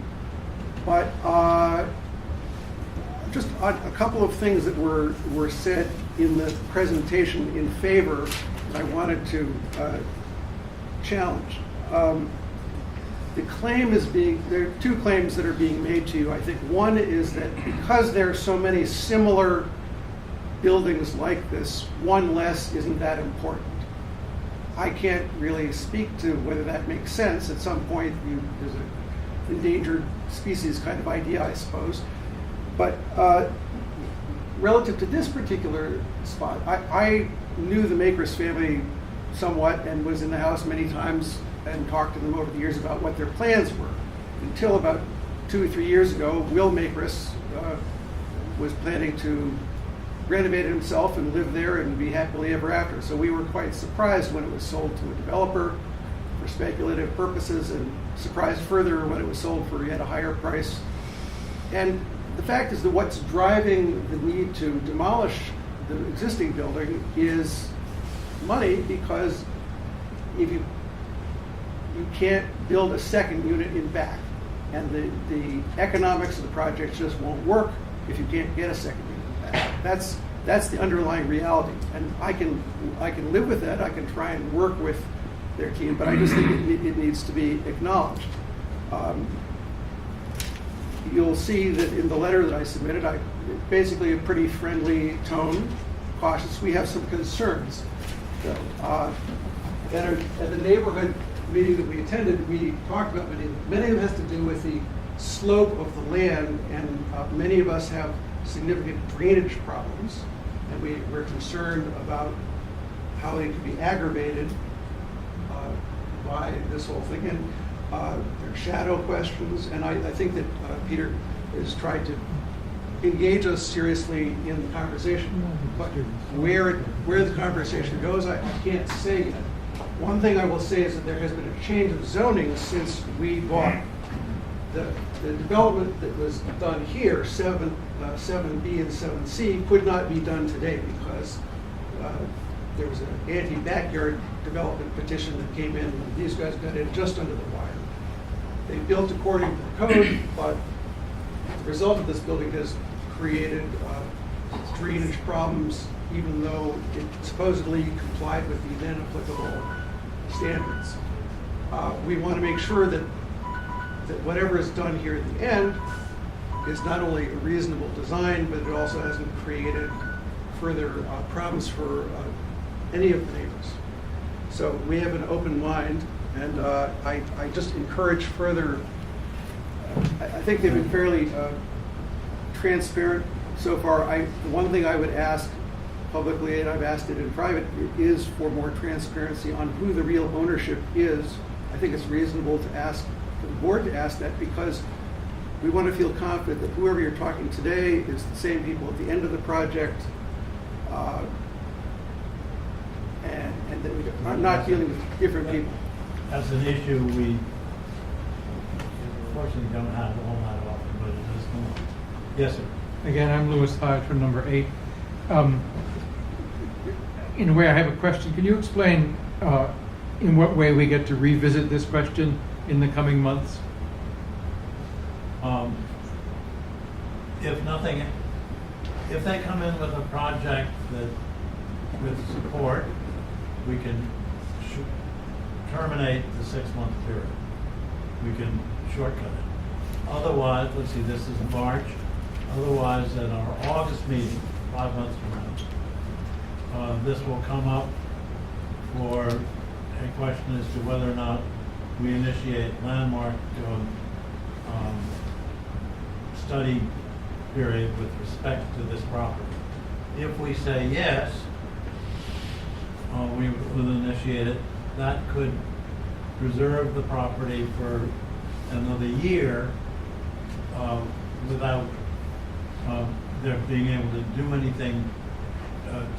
but just a couple of things that were said in the presentation in favor that I wanted to challenge. The claim is there are two claims that are being made to you. I think one is that because there are so many similar buildings like this, one less isn't that important. I can't really speak to whether that makes sense. At some point, there's an endangered species kind of idea, I suppose. But relative to this particular spot, I knew the Makris family somewhat and was in the house many times and talked to them over the years about what their plans were. Until about 2 or 3 years ago, Will Makris was planning to renovate it himself and live there and be happily ever after. So we were quite surprised when it was sold to a developer for speculative purposes, and surprised further when it was sold for yet a higher price. And the fact is that what's driving the need to demolish the existing building is money, because if you can't build a second unit in back, and the economics of the project just won't work if you can't get a second unit in back. That's the underlying reality, and I can live with that. I can try and work with their team, but I just think it needs to be acknowledged. You'll see that in the letter that I submitted, basically a pretty friendly tone, cautious. We have some concerns. At the neighborhood meeting that we attended, we talked about many of them has to do with the slope of the land, and many of us have significant drainage problems, and we're concerned about how they could be aggravated by this whole thing. And there are shadow questions, and I think that Peter has tried to engage us seriously in the conversation. But where the conversation goes, I can't say yet. One thing I will say is that there has been a change of zoning since we bought the development that was done here, 7B and 7C, could not be done today because there was an anti-backyard development petition that came in, and these guys got in just under the wire. They built according to the code, but the result of this building has created drainage problems, even though it supposedly complied with the then applicable standards. We want to make sure that whatever is done here at the end is not only a reasonable design, but it also hasn't created further problems for any of the neighbors. So we have an open mind, and I just encourage further. I think they've been fairly transparent so far. The one thing I would ask publicly, and I've asked it in private, is for more transparency on who the real ownership is. I think it's reasonable to ask, for the board to ask that, because we want to feel confident that whoever you're talking today is the same people at the end of the project, and that we are not dealing with different people. That's an issue we unfortunately don't have a whole lot often, but it is come up. Yes, sir. Again, I'm Louis Hyde from number 8. In a way, I have a question. Can you explain in what way we get to revisit this question in the coming months? If they come in with a project that, with support, we can terminate the 6-month period. We can shortcut it. Otherwise, let's see, this is March. Otherwise, at our August meeting, 5 months from now, this will come up for a question as to whether or not we initiate landmark study period with respect to this property. If we say yes, we will initiate it. That could preserve the property for another year without there being able to do anything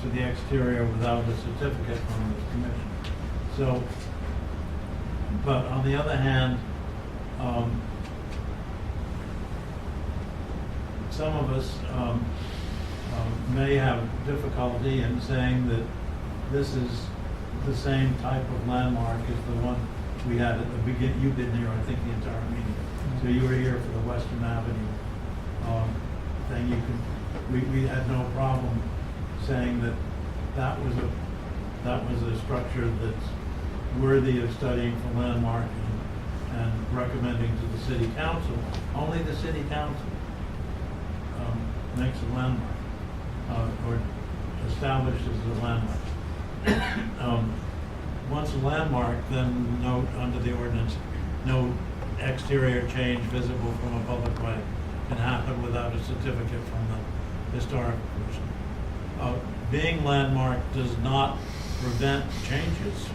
to the exterior without a certificate from the commission. So, but on the other hand, some of us may have difficulty in saying that this is the same type of landmark as the one we had at the beginning. You've been here, I think, the entire meeting. So you were here for the Western Avenue thing. We had no problem saying that was a structure that's worthy of studying for landmark and recommending to the city council. Only the city council makes a landmark or establishes a landmark. Once a landmark, then note under the ordinance, no exterior change visible from a public way can happen without a certificate from the Historic Commission. Being landmark does not prevent changes.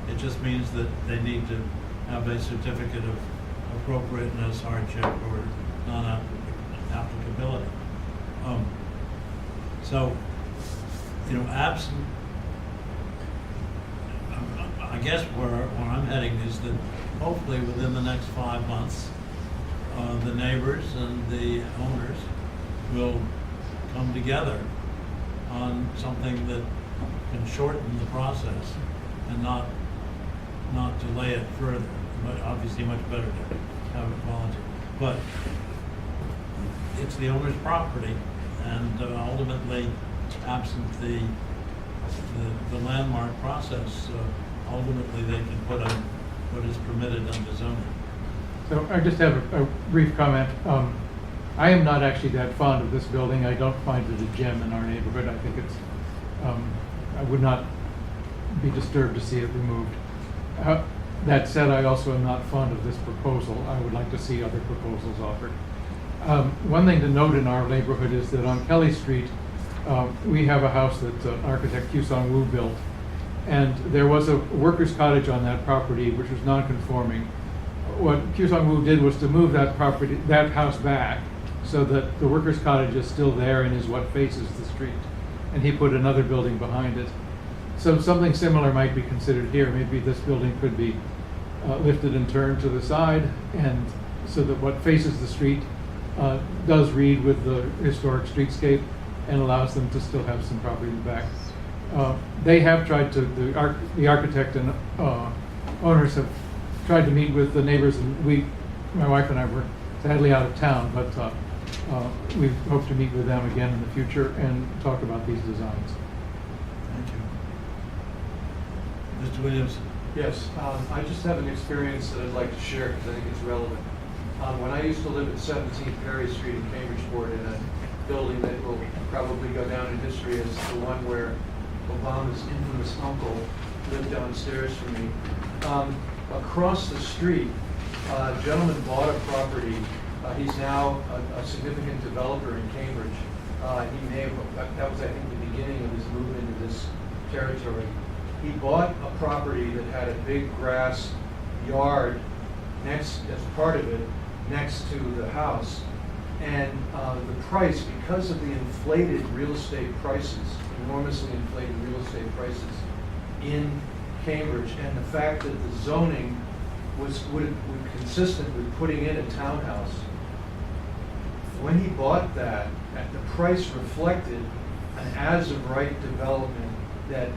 It just means that they need to have a certificate of appropriateness, hardship, or non-applicability. So, absent, I guess where I'm heading is that hopefully within the next 5 months, the neighbors and the owners will come together on something that can shorten the process and not delay it further. But obviously much better to have it volunteer. But it's the owner's property, and ultimately, absent the landmark process, ultimately they can put on what is permitted under zoning. So I just have a brief comment. I am not actually that fond of this building. I don't find it a gem in our neighborhood. I think it's, I would not be disturbed to see it removed. That said, I also am not fond of this proposal. I would like to see other proposals offered. One thing to note in our neighborhood is that on Kelly Street, we have a house that architect Kyu Sung Woo built. And there was a worker's cottage on that property, which was non-conforming. What Kyu Sung Woo did was to move that house back, so that the worker's cottage is still there and is what faces the street. And he put another building behind it. So something similar might be considered here. Maybe this building could be lifted and turned to the side, and so that what faces the street does read with the historic streetscape and allows them to still have some property in the back. They have tried to, the architect and owners have tried to meet with the neighbors, and my wife and I were sadly out of town, but we hope to meet with them again in the future and talk about these designs. Thank you. Mr. Williamson? Yes, I just have an experience that I'd like to share because I think it's relevant. When I used to live at 17 Perry Street in Cambridgeport in a building that will probably go down in history as the one where Obama's infamous uncle lived downstairs from me. Across the street, a gentleman bought a property. He's now a significant developer in Cambridge. He may have, that was I think the beginning of his move into this territory. He bought a property that had a big grass yard next, as part of it, next to the house. And the price, because of the inflated real estate prices, enormously inflated real estate prices in Cambridge, and the fact that the zoning was consistent with putting in a townhouse, when he bought that, the price reflected an as-of-right development that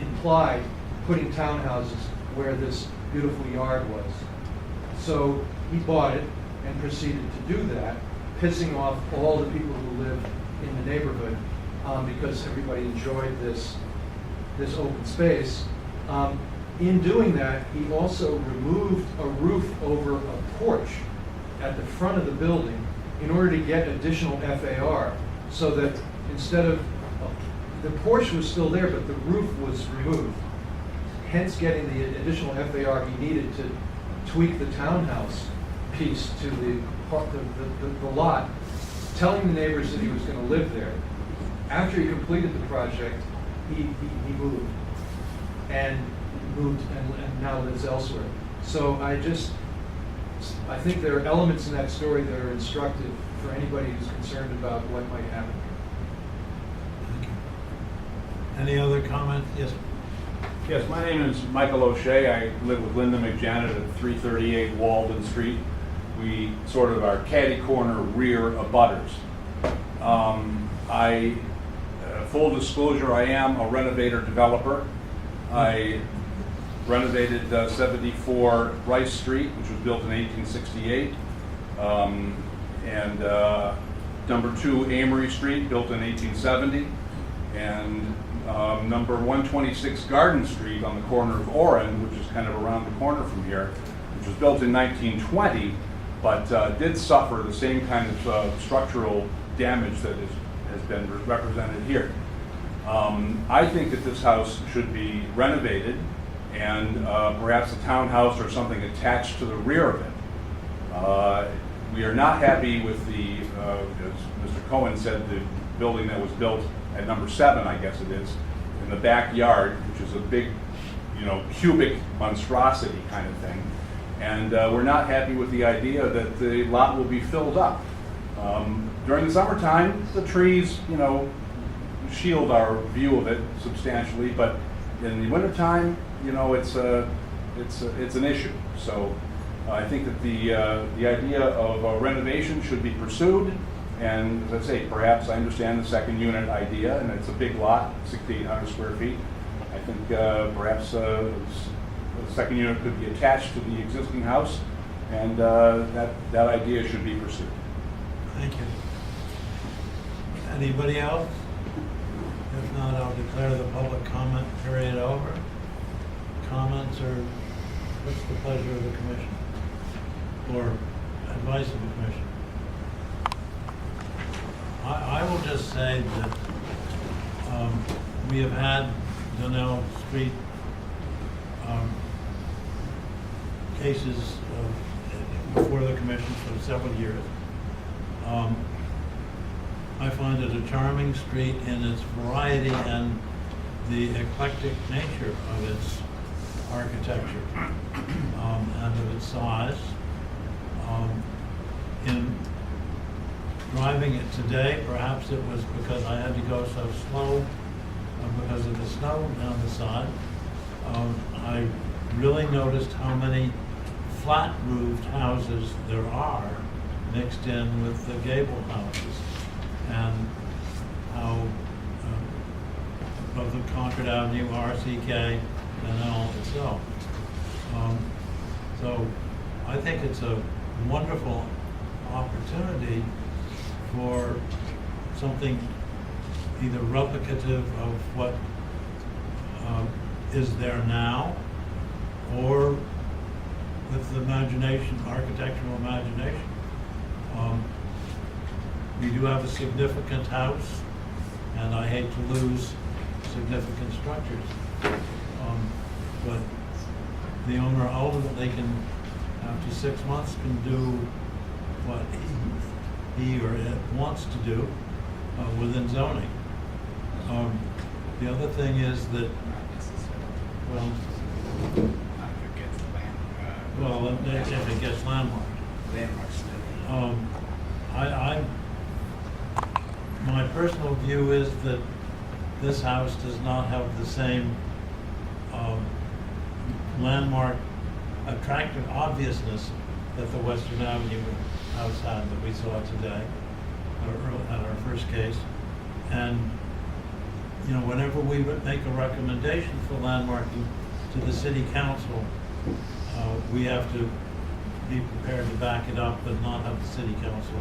implied putting townhouses where this beautiful yard was. So he bought it and proceeded to do that, pissing off all the people who lived in the neighborhood because everybody enjoyed this open space. In doing that, he also removed a roof over a porch at the front of the building in order to get additional FAR, so that instead of, the porch was still there, but the roof was removed. Hence getting the additional FAR he needed to tweak the townhouse piece to the lot, telling the neighbors that he was going to live there. After he completed the project, he moved and now lives elsewhere. So I think there are elements in that story that are instructive for anybody who's concerned about what might happen. Thank you. Any other comments? Yes. Yes, my name is Michael O'Shea. I live with Linda McJanet at 338 Walden Street. We sort of are catty corner rear abutters. Full disclosure, I am a renovator developer. I renovated 74 Rice Street, which was built in 1868, and number 2 Amory Street, built in 1870, and number 126 Garden Street on the corner of Oren, which is kind of around the corner from here, which was built in 1920, but did suffer the same kind of structural damage that has been represented here. I think that this house should be renovated and perhaps a townhouse or something attached to the rear of it. We are not happy with the, as Mr. Cohen said, the building that was built at number 7, I guess it is, in the backyard, which is a big, cubic monstrosity kind of thing. And we're not happy with the idea that the lot will be filled up. During the summertime, the trees, shield our view of it substantially, but in the wintertime, it's an issue. So I think that the idea of renovation should be pursued, and as I say, perhaps I understand the second unit idea, and it's a big lot, 6,800 square feet. I think perhaps the second unit could be attached to the existing house, and that idea should be pursued. Thank you. Anybody else? If not, I'll declare the public comment period over. Comments, or what's the pleasure of the commission? Or advice of the commission? I will just say that we have had Donnell Street cases before the commission for several years. I find it a charming street in its variety and the eclectic nature of its architecture and of its size. In driving it today, perhaps it was because I had to go so slow because of the snow down the side. I really noticed how many flat roofed houses there are mixed in with the gable houses, and how of the Concord Avenue RCK and all itself. So I think it's a wonderful opportunity for something either replicative of what is there now, or with the imagination, architectural imagination. We do have a significant house, and I hate to lose significant structures. But the owner ultimately can, after 6 months, can do what he or it wants to do within zoning. The other thing is that, well, Not if it gets land. well, if it gets landmarked. Landmarks. My personal view is that this house does not have the same landmark attractive obviousness that the Western Avenue house had that we saw today, or at our first case. And, you know, whenever we would make a recommendation for landmarking to the city council, we have to be prepared to back it up and not have the city council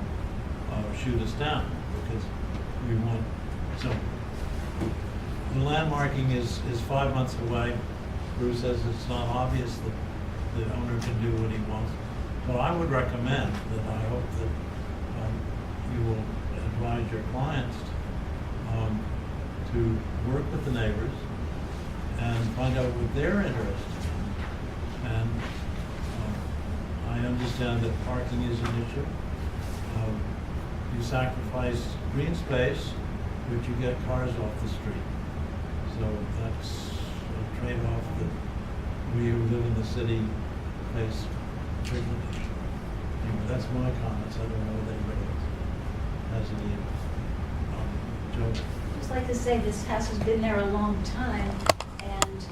shoot us down, because we want, so the landmarking is 5 months away. Bruce says it's not obvious that the owner can do what he wants. But I would recommend that I hope that you will advise your clients to work with the neighbors and find out what they're interested in. And I understand that parking is an issue. You sacrifice green space, but you get cars off the street. So that's a trade-off that we who live in the city face frequently. Anyway, that's my comments. I don't know if anybody else has any. Joe? I'd just like to say this house has been there a long time, and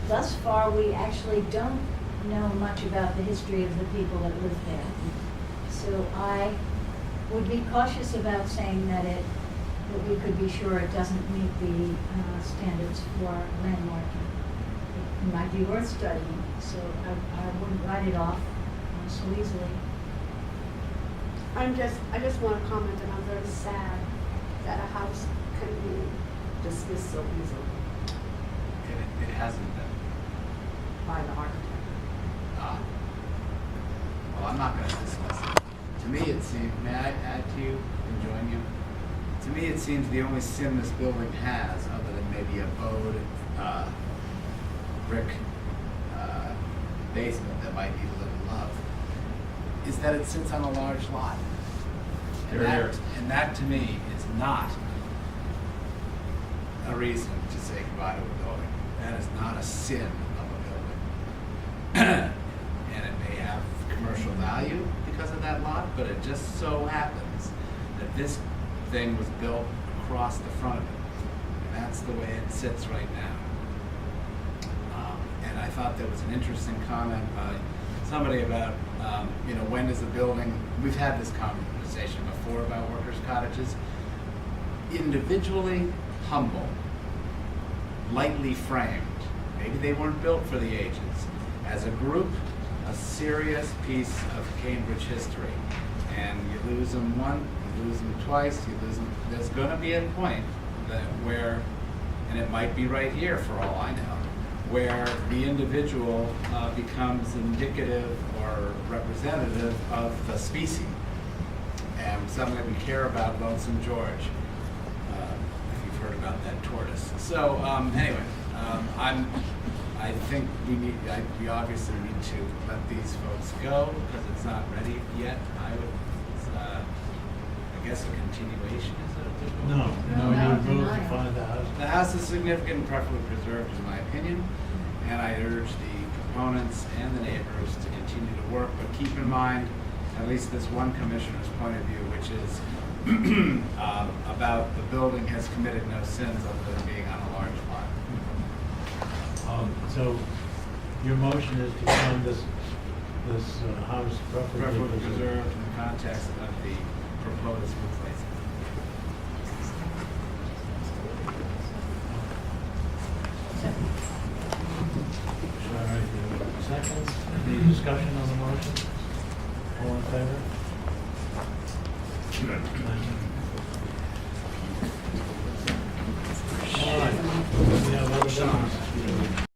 thus far, we actually don't know much about the history of the people that live there. So I would be cautious about saying that we could be sure it doesn't meet the standards for landmarking. It might be worth studying, so I wouldn't write it off so easily. I just want to comment that I'm very sad that a house can be dismissed so easily It hasn't been. by the architect. Well, I'm not going to discuss it. To me, it seems, may I add to you and join you? To me, it seems the only sin this building has, other than maybe a bowed brick basement that might need a little love, is that it sits on a large lot. And that to me is not a reason to say goodbye to a building. That is not a sin of a building. And it may have commercial value because of that lot, but it just so happens that this thing was built across the front of it. And that's the way it sits right now. And I thought there was an interesting comment by somebody about, when does a building, we've had this conversation before about workers' cottages, individually humble, lightly framed, maybe they weren't built for the ages, as a group, a serious piece of Cambridge history. And you lose them once, you lose them twice, you lose them, there's gonna be a point where, and it might be right here for all I know, where the individual becomes indicative or representative of the species. And something we care about, Lonesome George, if you've heard about that tortoise. So anyway, I think we obviously need to let these folks go because it's not ready yet. I would, I guess a continuation is a good one. No, you would move to denial. find the house. The house is significant and preferably preserved, in my opinion, and I urge the proponents and the neighbors to continue to work, but keep in mind, at least this one commissioner's point of view, which is about the building has committed no sins other than being on a large lot. So your motion is to find this this house preferably Preferably preserved. preserved in the context of the proposed replacement. All right, second, any discussion on the motion? All in favor? Thank you. All right, we have other business.